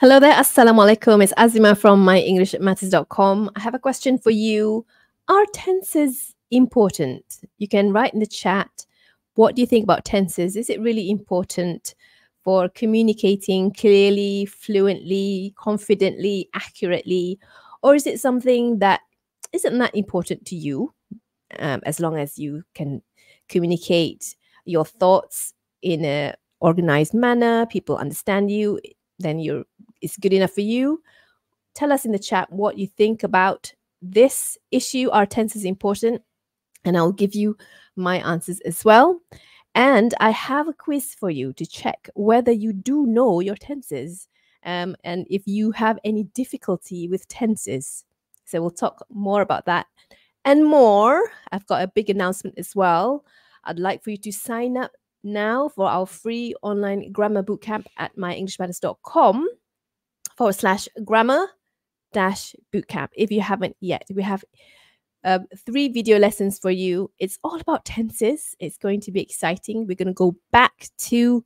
Hello there, Assalamu alaikum. It's Azimah from myenglishmatters.com. I have a question for you. Are tenses important? You can write in the chat. What do you think about tenses? Is it really important for communicating clearly, fluently, confidently, accurately? Or is it something that isn't that important to you, as long as you can communicate your thoughts in a organized manner, people understand you, then it's good enough for you? Tell us in the chat what you think about this issue. Are tenses important? And I'll give you my answers as well. And I have a quiz for you to check whether you do know your tenses, and if you have any difficulty with tenses. So we'll talk more about that and more. I've got a big announcement as well. I'd like for you to sign up now for our free online grammar bootcamp at myenglishmatters.com/grammar-bootcamp. If you haven't yet, we have 3 video lessons for you. It's all about tenses. It's going to be exciting. We're going to go back to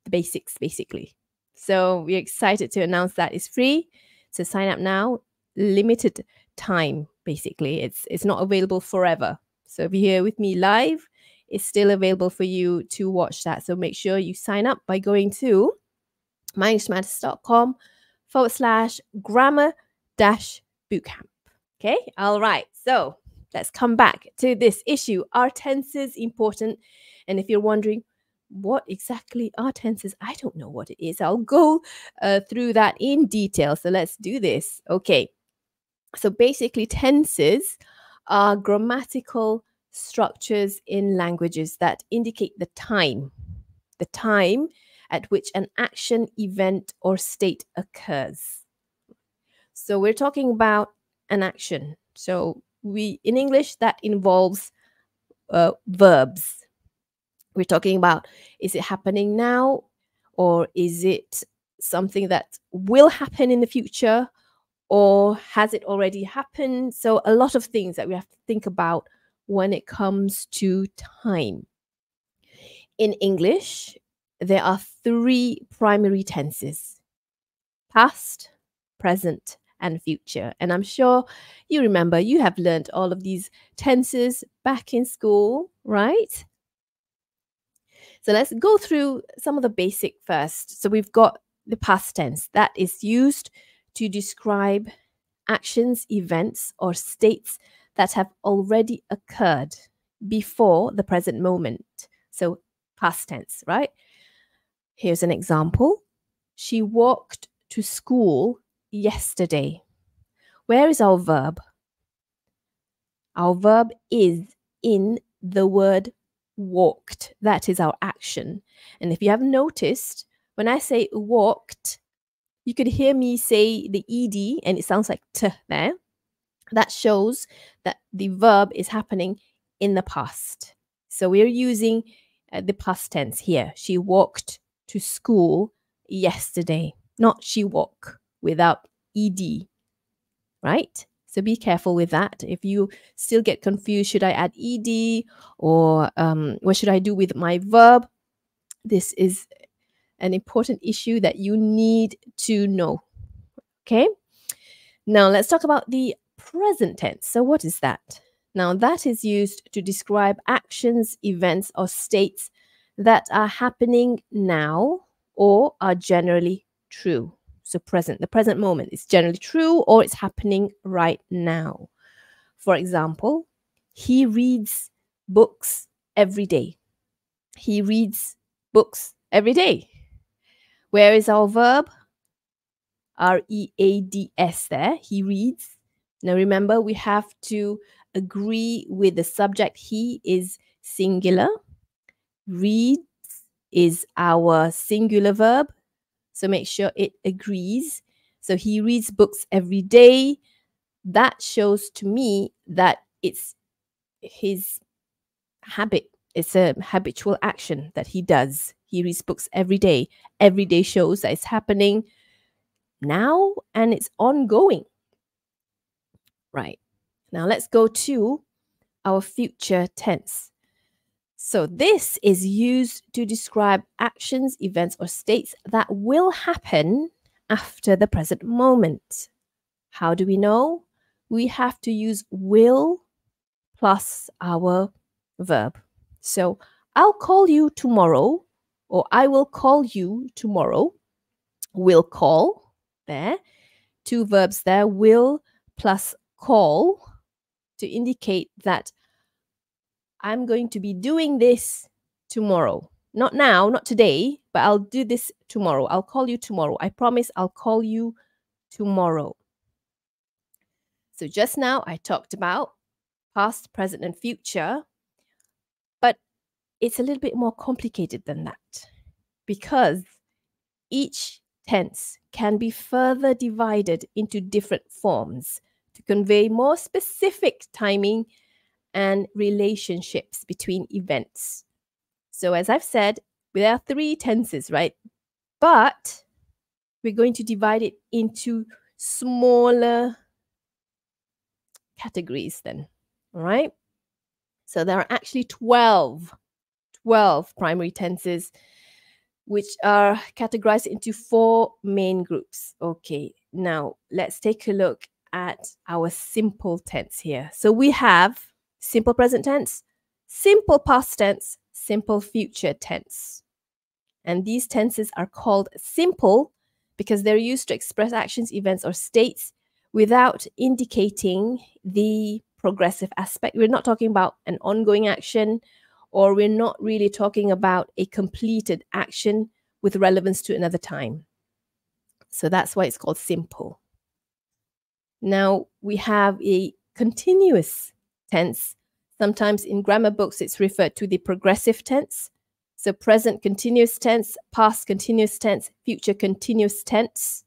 the basics, basically. So we're excited to announce that it's free. So sign up now. Limited time, basically. It's not available forever. So if you're here with me live, it's still available for you to watch that. So make sure you sign up by going to myenglishmatters.com/grammar-bootcamp. Okay, all right. So let's come back to this issue. Are tenses important? And if you're wondering, what exactly are tenses? I don't know what it is. I'll go through that in detail. So let's do this. Okay. So basically, tenses are grammatical structures in languages that indicate the time at which an action, event, or state occurs. So we're talking about an action. So in English, that involves verbs. We're talking about, is it happening now, or is it something that will happen in the future, or has it already happened? So a lot of things that we have to think about when it comes to time. In English, there are 3 primary tenses: past, present, and future. And I'm sure you remember, you have learned all of these tenses back in school, right? So let's go through some of the basic first. So we've got the past tense that is used to describe actions, events, or states that have already occurred before the present moment. So past tense, right? Here's an example. She walked to school yesterday. Where is our verb? Our verb is in the word walked. That is our action. And if you have noticed, when I say walked, you could hear me say the ed and it sounds like t there. That shows that the verb is happening in the past. So we're using the past tense here. She walked to school yesterday, not she walk without ed, right? So be careful with that. If you still get confused, should I add ed, or what should I do with my verb? This is an important issue that you need to know. Okay. Now let's talk about the present tense. So what is that? Now that is used to describe actions, events, or states that are happening now or are generally true. So present, the present moment is generally true or it's happening right now. For example, he reads books every day. He reads books every day. Where is our verb? R-E-A-D-S there. He reads. Now remember, we have to agree with the subject. He is singular. Reads is our singular verb. So make sure it agrees. So he reads books every day. That shows to me that it's his habit. It's a habitual action that he does. He reads books every day. Every day shows that it's happening now and it's ongoing. Right. Now let's go to our future tense. So this is used to describe actions, events, or states that will happen after the present moment. How do we know? We have to use will plus our verb. So I'll call you tomorrow, or I will call you tomorrow. Will call there. Two verbs there, will plus call, to indicate that I'm going to be doing this tomorrow. Not now, not today, but I'll do this tomorrow. I'll call you tomorrow. I promise I'll call you tomorrow. So just now I talked about past, present, and future, but it's a little bit more complicated than that because each tense can be further divided into different forms to convey more specific timing and relationships between events. So as I've said, there are three tenses, right? But we're going to divide it into smaller categories then, all right? So there are actually 12 primary tenses, which are categorized into 4 main groups. Okay, now let's take a look at our simple tense here. So we have simple present tense, simple past tense, simple future tense. And these tenses are called simple because they're used to express actions, events, or states without indicating the progressive aspect. We're not talking about an ongoing action, or we're not really talking about a completed action with relevance to another time. So that's why it's called simple. Now we have a continuous tense. Sometimes in grammar books, it's referred to the progressive tense. So present continuous tense, past continuous tense, future continuous tense.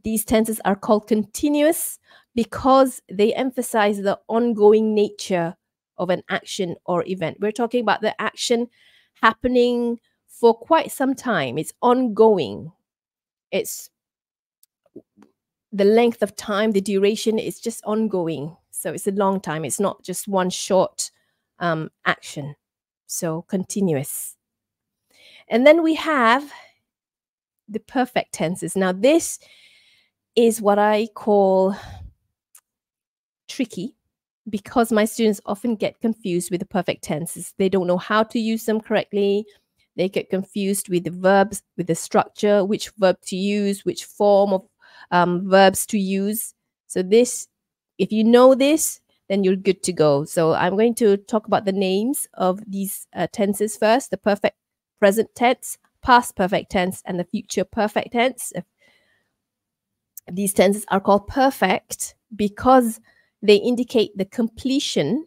These tenses are called continuous because they emphasize the ongoing nature of an action or event. We're talking about the action happening for quite some time. It's ongoing. It's the length of time, the duration is just ongoing. So it's a long time. It's not just one short action. So continuous. And then we have the perfect tenses. Now this is what I call tricky because my students often get confused with the perfect tenses. They don't know how to use them correctly. They get confused with the verbs, with the structure, which verb to use, which form of verbs to use. So this, if you know this, then you're good to go. So I'm going to talk about the names of these tenses first: the perfect present tense, past perfect tense, and the future perfect tense. These tenses are called perfect because they indicate the completion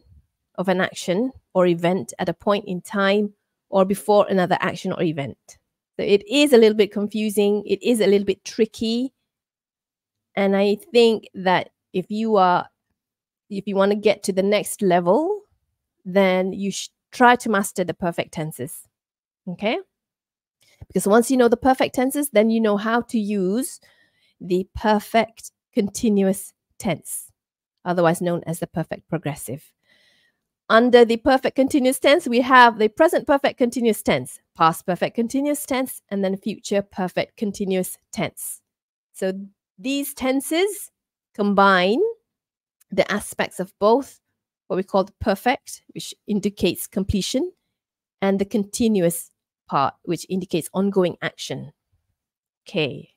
of an action or event at a point in time or before another action or event. So it is a little bit confusing. It is a little bit tricky. And I think that if you want to get to the next level, then you should try to master the perfect tenses. Okay? Because once you know the perfect tenses, then you know how to use the perfect continuous tense, otherwise known as the perfect progressive. Under the perfect continuous tense, we have the present perfect continuous tense, past perfect continuous tense, and then future perfect continuous tense. So these tenses combine the aspects of both what we call the perfect, which indicates completion, and the continuous part, which indicates ongoing action. Okay,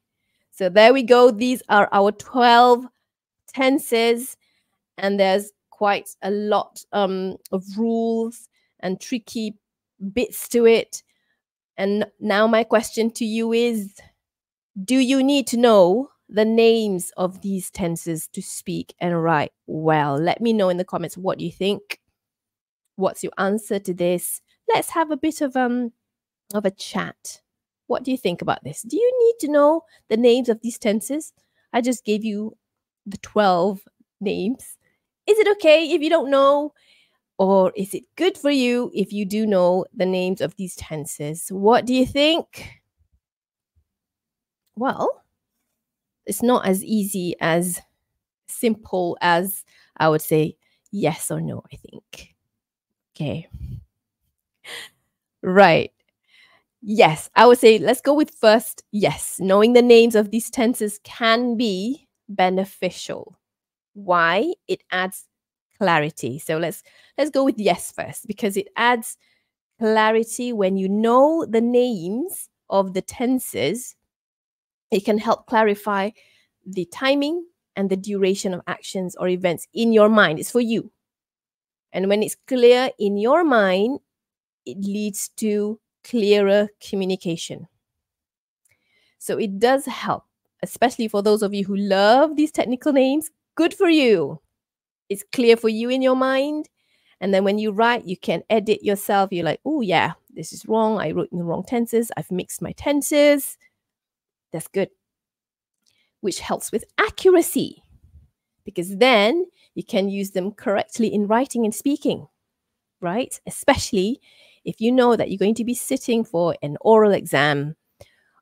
so there we go. These are our 12 tenses, and there's quite a lot of rules and tricky bits to it. And now my question to you is, do you need to know the names of these tenses to speak and write well? Let me know in the comments what you think. What's your answer to this? Let's have a bit of a chat. What do you think about this? Do you need to know the names of these tenses? I just gave you the 12 names. Is it okay if you don't know? Or is it good for you if you do know the names of these tenses? What do you think? Well, it's not as easy as simple as I would say yes or no, I think. Okay. Right. Yes, I would say let's go with first. Yes, knowing the names of these tenses can be beneficial. Why? It adds clarity. So let's go with yes first, because it adds clarity. When you know the names of the tenses, it can help clarify the timing and the duration of actions or events in your mind. It's for you. And when it's clear in your mind, it leads to clearer communication. So it does help, especially for those of you who love these technical names. Good for you. It's clear for you in your mind. And then when you write, you can edit yourself. You're like, oh, yeah, this is wrong. I wrote in the wrong tenses. I've mixed my tenses. That's good. Which helps with accuracy, because then you can use them correctly in writing and speaking, right? Especially if you know that you're going to be sitting for an oral exam,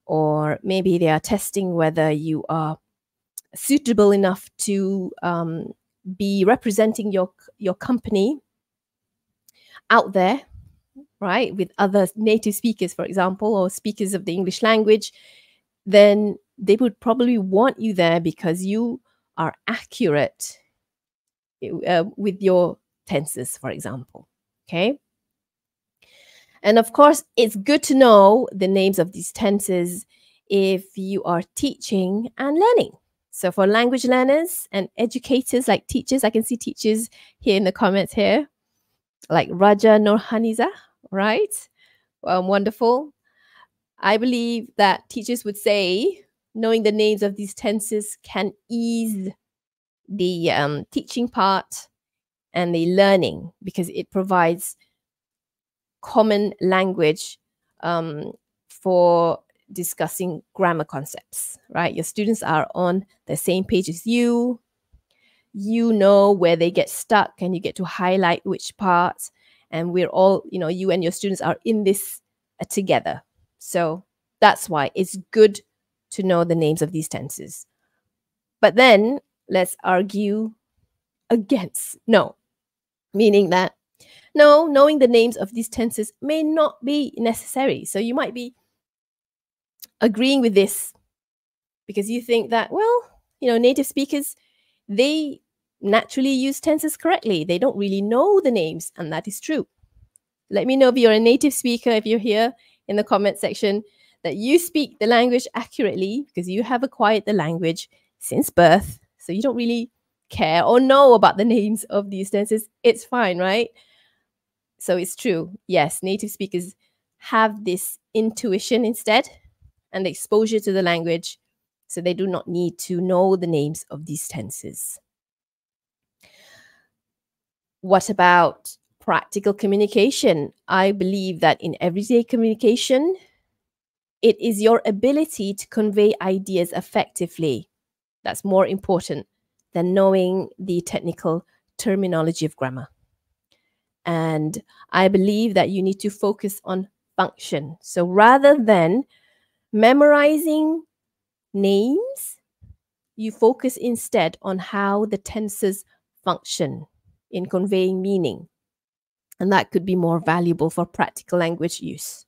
or maybe they are testing whether you are suitable enough to be representing your company out there, right, with other native speakers, for example, or speakers of the English language. Then they would probably want you there because you are accurate with your tenses, for example. Okay. And of course, it's good to know the names of these tenses if you are teaching and learning. So for language learners and educators, like teachers, I can see teachers here in the comments here, like Raja Nurhaniza, right? Wonderful. I believe that teachers would say knowing the names of these tenses can ease the teaching part and the learning, because it provides common language for discussing grammar concepts, right? Your students are on the same page as you. You know where they get stuck, and you get to highlight which parts. And we're all, you and your students are in this together. So that's why it's good to know the names of these tenses. But then let's argue against no, meaning that no, knowing the names of these tenses may not be necessary. So you might be agreeing with this because you think that, well, native speakers, they naturally use tenses correctly. They don't really know the names, and that is true. Let me know if you're a native speaker, if you're here in the comment section, that you speak the language accurately because you have acquired the language since birth. So you don't really care or know about the names of these tenses. It's fine, right? So it's true. Yes, native speakers have this intuition instead and the exposure to the language. So they do not need to know the names of these tenses. What about practical communication? I believe that in everyday communication, it is your ability to convey ideas effectively that's more important than knowing the technical terminology of grammar. And I believe that you need to focus on function. So rather than memorizing names, you focus instead on how the tenses function in conveying meaning. And that could be more valuable for practical language use.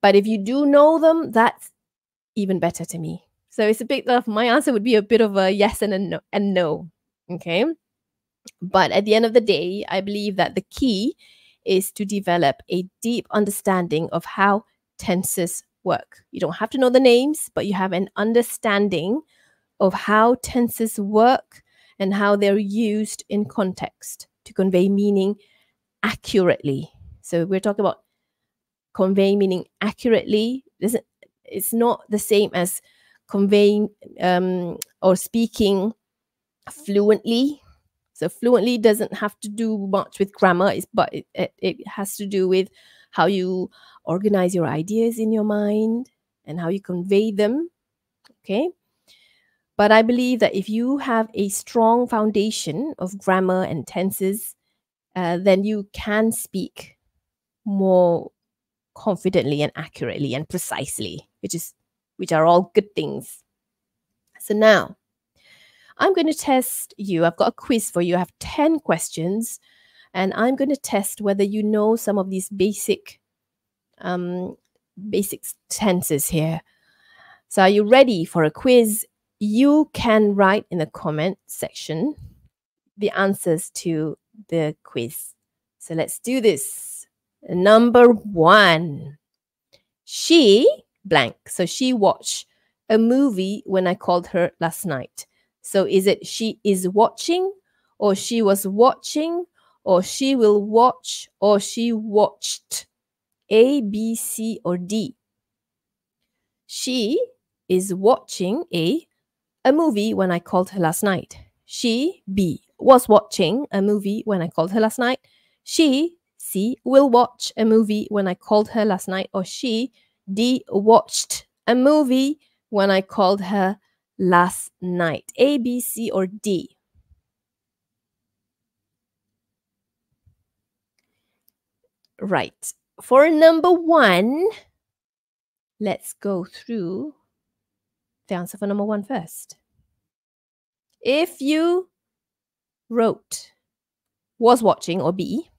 But if you do know them, that's even better to me. So it's a bit of, my answer would be a bit of a yes and a no, okay? But at the end of the day, I believe that the key is to develop a deep understanding of how tenses work. You don't have to know the names, but you have an understanding of how tenses work and how they're used in context to convey meaning accurately. So we're talking about conveying meaning accurately. It's not the same as conveying or speaking fluently. So fluently doesn't have to do much with grammar, but it has to do with how you organize your ideas in your mind and how you convey them. Okay. But I believe that if you have a strong foundation of grammar and tenses, then you can speak more confidently and accurately and precisely, which are all good things. So now I'm going to test you. I've got a quiz for you. I have 10 questions, and I'm going to test whether you know some of these basic basic tenses here. So are you ready for a quiz? You can write in the comment section the answers to the quiz. So let's do this. Number 1. She blank. So she watched a movie when I called her last night. So is it she is watching, or she was watching, or she will watch, or she watched? A, B, C, or D? She is watching a movie when I called her last night. She, B, was watching a movie when I called her last night. She, C, will watch a movie when I called her last night. Or she, D, watched a movie when I called her last night. A, B, C, or D? Right. For number 1, let's go through the answer for number 1 first. If you wrote was watching, or B,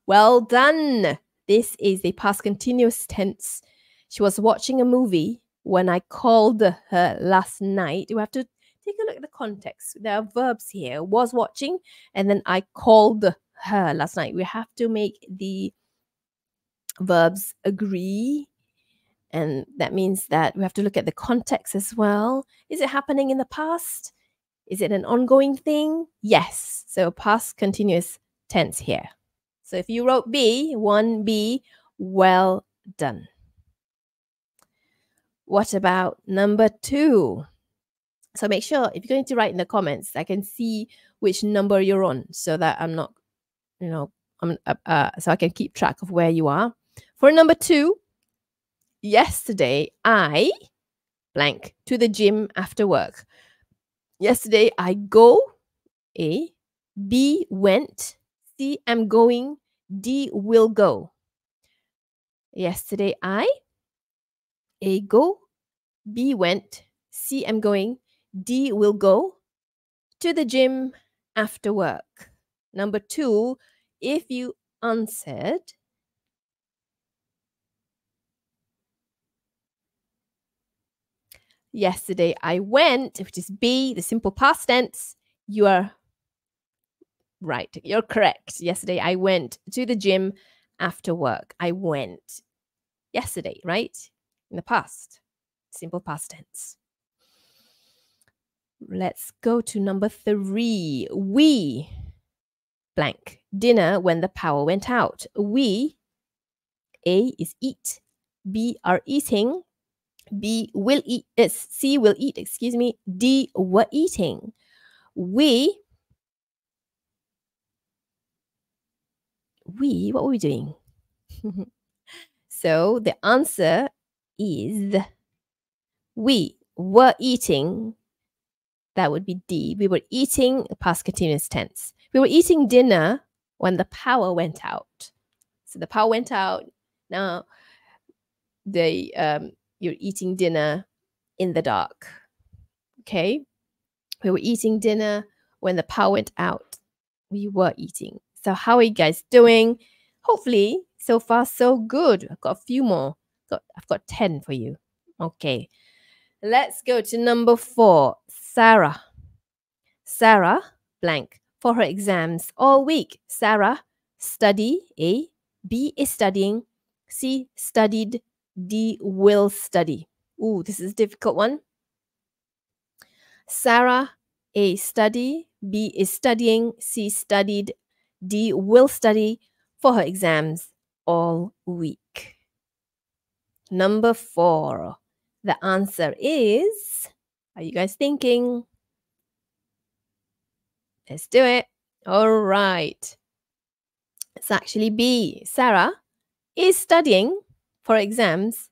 well done. This is the past continuous tense. She was watching a movie when I called her last night. You have to take a look at the context. There are verbs here. Was watching, and then I called her last night. We have to make the verbs agree. And that means that we have to look at the context as well. Is it happening in the past? Is it an ongoing thing? Yes. So past continuous tense here. So if you wrote B, 1B, well done. What about number 2? So make sure if you're going to write in the comments, I can see which number you're on, so that I'm not, so I can keep track of where you are. For number 2, yesterday I blank to the gym after work. Yesterday I go, A, B, went, C, am going, D, will go. Yesterday I, A, go, B, went, C, am going, D, will go to the gym after work. Number 2, if you answered yesterday I went, which is B, the simple past tense, you are right. You're correct. Yesterday I went to the gym after work. I went yesterday, right? In the past. Simple past tense. Let's go to number 3. We blank dinner when the power went out. We, A, is eat, B, are eating, B, will eat, C, will eat, excuse me, D, were eating. We, what were we doing? So the answer is we were eating. That would be D. We were eating, past continuous tense. We were eating dinner when the power went out. So the power went out. Now you're eating dinner in the dark. Okay? We were eating dinner when the power went out. We were eating. So how are you guys doing? Hopefully, so far so good. I've got a few more. I've got 10 for you. Okay. Let's go to number 4. Sarah. Sarah blank for her exams all week. Sarah study, A, B is studying, C studied, D will study. Ooh, this is a difficult one. Sarah, A, study, B is studying, C studied, D will study for her exams all week. Number 4. The answer is, are you guys thinking? Let's do it. All right. It's actually B. Sarah is studying for exams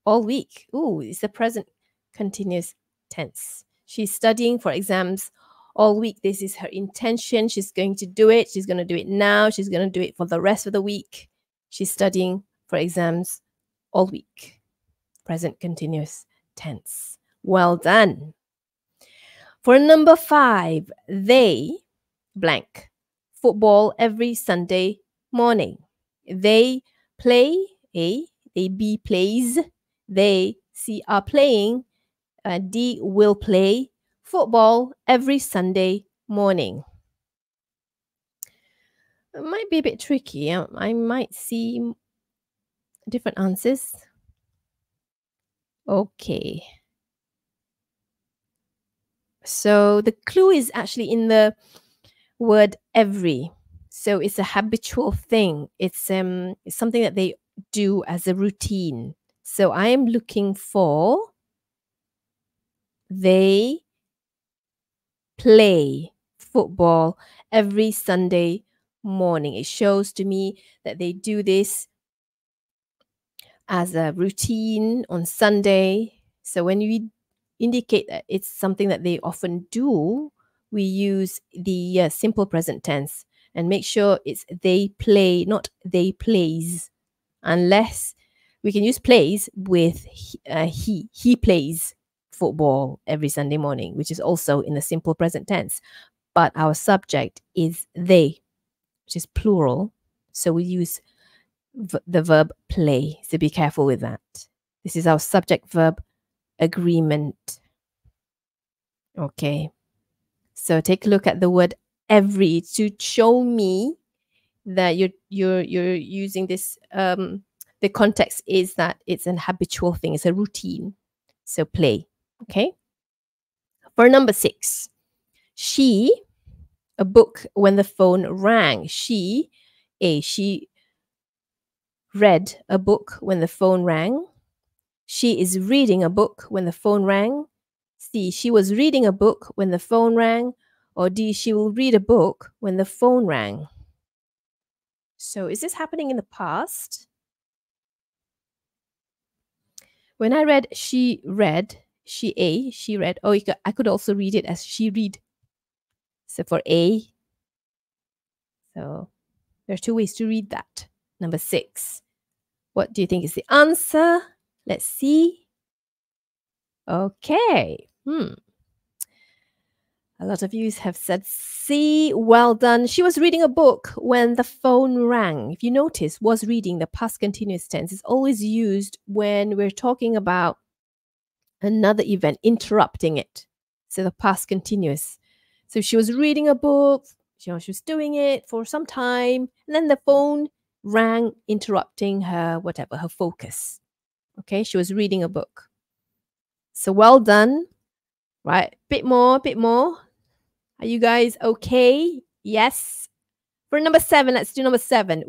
all week. Ooh, it's the present continuous tense. She's studying for exams all week. This is her intention. She's going to do it. She's going to do it now. She's going to do it for the rest of the week. She's studying for exams all week. Present continuous tense. Well done. For number 5, they blank football every Sunday morning. They play, A, A, B plays. They, C, are playing. D, will play football every Sunday morning. It might be a bit tricky. I might see different answers. Okay. So the clue is actually in the word every. So it's a habitual thing. It's something that they do as a routine. So I am looking for they play football every Sunday morning. It shows to me that they do this as a routine on Sunday. So when we indicate that it's something that they often do, we use the simple present tense and make sure it's they play, not they plays, unless we can use plays with he plays football every Sunday morning, which is also in the simple present tense. But our subject is they, which is plural. So we use the verb play. So be careful with that. This is our subject verb agreement. Okay. So take a look at the word every to show me that you're using this. The context is that it's an habitual thing. It's a routine. So play. Okay. For number 6, she a book when the phone rang. She read a book when the phone rang. She is reading a book when the phone rang. C, she was reading a book when the phone rang. Or D, she will read a book when the phone rang. So is this happening in the past? When I read, she read. Oh, I could also read it as she read. So for A, so there are 2 ways to read that. Number 6. What do you think is the answer? Let's see. Okay. A lot of you have said C. Well done. She was reading a book when the phone rang. If you notice, was reading, the past continuous tense, is always used when we're talking about another event, interrupting it. So the past continuous. So she was reading a book, she was doing it for some time, and then the phone rang, interrupting her, whatever, her focus. Okay, she was reading a book. So well done. Right, bit more. Are you guys okay? Yes. For number 7, let's do number 7.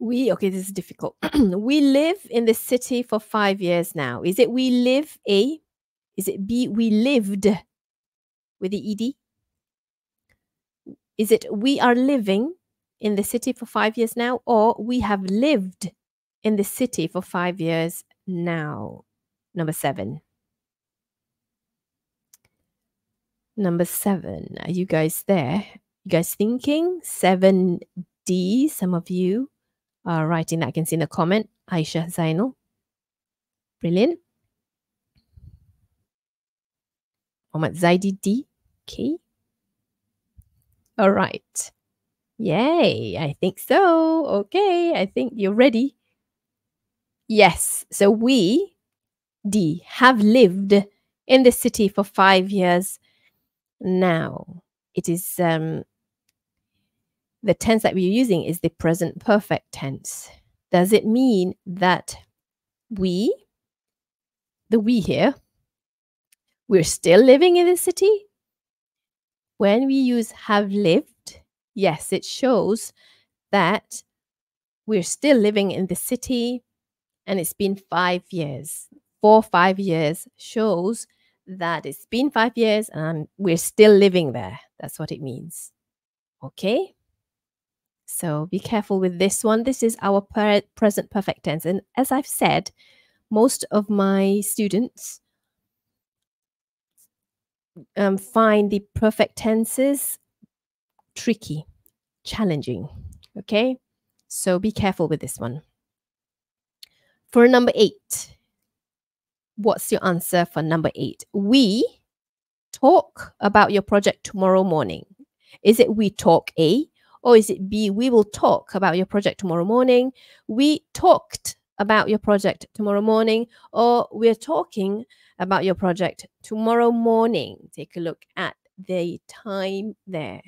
Okay, this is difficult. We live in the city for 5 years now. Is it we live, A? Is it B, we lived with the ED? Is it we are living in the city for 5 years now, or we have lived in the city for 5 years now? Number 7. Number 7. Are you guys there? You guys thinking? 7D. Some of you are writing that. I can see in the comment. Aisha Zainul. Brilliant. Muhammad Zaidi D. Okay. All right. Yay. I think so. Okay. I think you're ready. Yes. So we, D, have lived in the city for 5 years now. It is the tense that we're using is the present perfect tense. Does it mean that the we here, we're still living in the city? When we use have lived, yes, it shows that we're still living in the city and it's been 5 years. 5 years shows that it's been 5 years and we're still living there. That's what it means. Okay? So be careful with this one. This is our present perfect tense. And as I've said, most of my students find the perfect tenses tricky, challenging. Okay? So be careful with this one. For number 8, what's your answer for number 8? We talk about your project tomorrow morning. Is it we talk A Or is it B, we will talk about your project tomorrow morning? We talked about your project tomorrow morning, or we're talking about your project tomorrow morning. Take a look at the time there.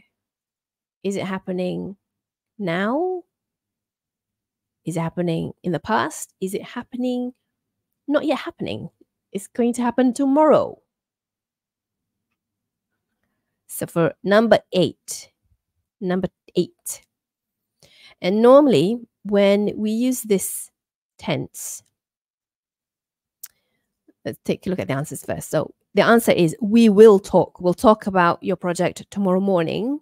Is it happening now? Is it happening in the past? Is it happening? Not yet happening. It's going to happen tomorrow. So for number eight. And normally when we use this tense, let's take a look at the answers first. So the answer is we will talk. We'll talk about your project tomorrow morning.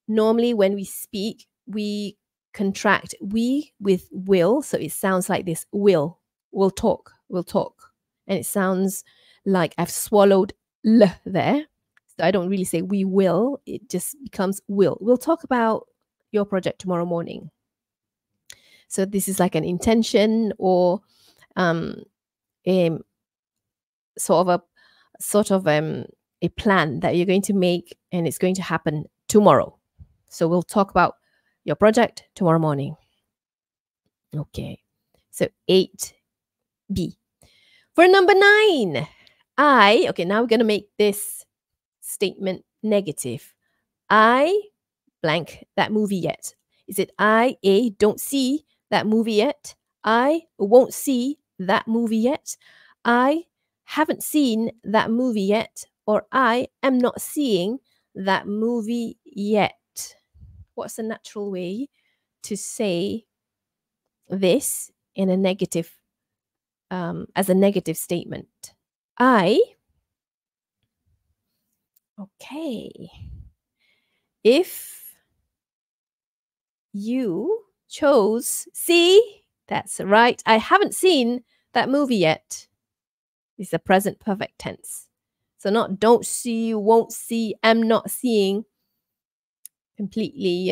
Normally when we speak, we contract we with will. So it sounds like this: will. We'll talk. We'll talk. And it sounds like I've swallowed l there. So I don't really say we will. It just becomes will. We'll talk about your project tomorrow morning. So this is like an intention, or sort of a plan that you're going to make, and it's going to happen tomorrow. So we'll talk about your project tomorrow morning. Okay. So 8B. For number 9, okay, now we're going to make this statement negative. I blank that movie yet. Is it A, don't see that movie yet? I won't see that movie yet. I haven't seen that movie yet. Or I am not seeing that movie yet. What's the natural way to say this in a negative, as a negative statement? Okay. If you chose C, that's right. I haven't seen that movie yet. It's the present perfect tense. So not don't see, won't see, am not seeing. Completely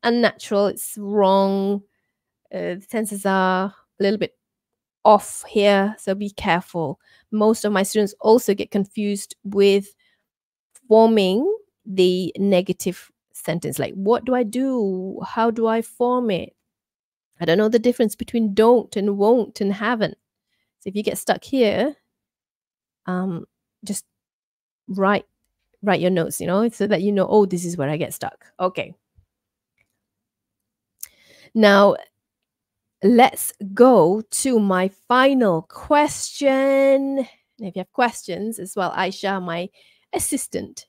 unnatural. It's wrong. The tenses are a little bit off here, so be careful. Most of my students also get confused with forming the negative sentence. Like, what do I do? How do I form it? I don't know the difference between don't and won't and haven't. So if you get stuck here, just write your notes, so that you know, oh, this is where I get stuck. Okay. Now, let's go to my final question. And if you have questions as well, Aisha, my assistant,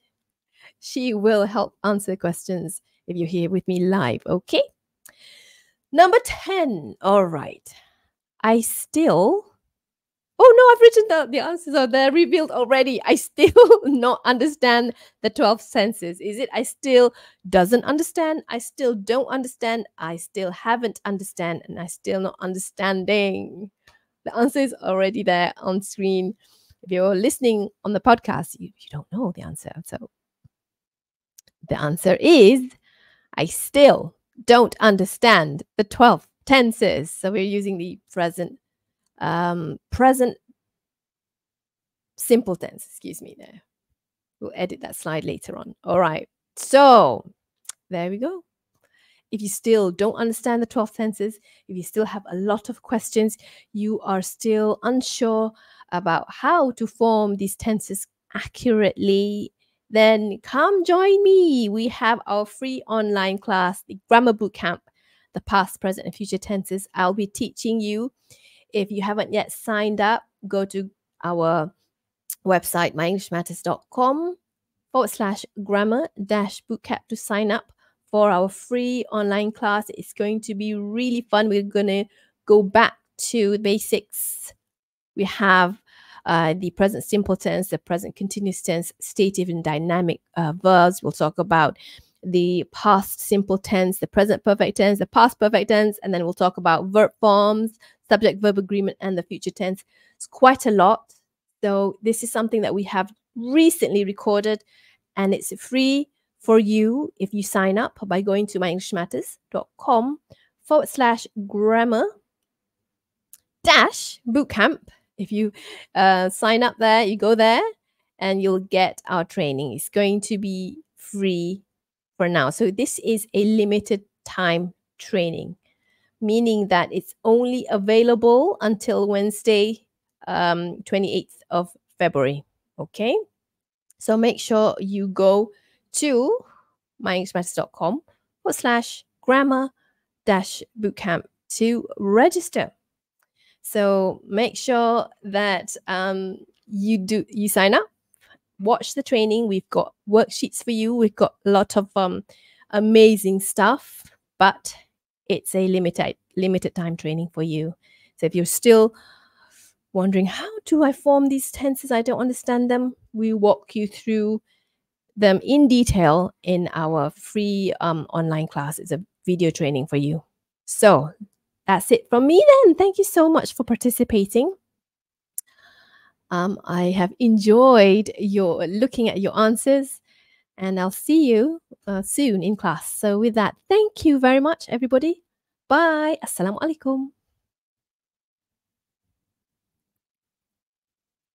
she will help answer questions if you're here with me live, okay? Number 10. All right. Oh no, I've written the answers are there revealed already. I still not understand the 12 senses. Is it I still doesn't understand? I still don't understand. I still haven't understand, and I still not understanding. The answer is already there on screen. If you're listening on the podcast, you don't know the answer. So the answer is I still don't understand the 12 tenses. So we're using the present simple tense, excuse me there. We'll edit that slide later on. All right. So there we go. If you still don't understand the 12 tenses, if you still have a lot of questions, you are still unsure about how to form these tenses accurately, then come join me. We have our free online class, the Grammar Bootcamp, the past, present, and future tenses. I'll be teaching you. If you haven't yet signed up, go to our website, myenglishmatters.com/grammar-bootcamp to sign up for our free online class. It's going to be really fun. We're going to go back to basics. We have the present simple tense, the present continuous tense, stative and dynamic verbs. We'll talk about the past simple tense, the present perfect tense, the past perfect tense, and then we'll talk about verb forms, subject verb agreement, and the future tense. It's quite a lot. So this is something that we have recently recorded, and it's free for you if you sign up by going to myenglishmatters.com/grammar-bootcamp. If you sign up there, you go there and you'll get our training. It's going to be free for now. So this is a limited time training, meaning that it's only available until Wednesday, 28th of February. Okay. So make sure you go to myenglishmatters.com/grammar-bootcamp to register. So make sure that you sign up, watch the training. We've got worksheets for you. We've got a lot of amazing stuff, but it's a limited time training for you. So if you're still wondering, how do I form these tenses? I don't understand them. We walk you through them in detail in our free online class. It's a video training for you. So that's it from me then. Thank you so much for participating. I have enjoyed your looking at your answers, and I'll see you soon in class. So with that, thank you very much, everybody. Bye. Assalamualaikum.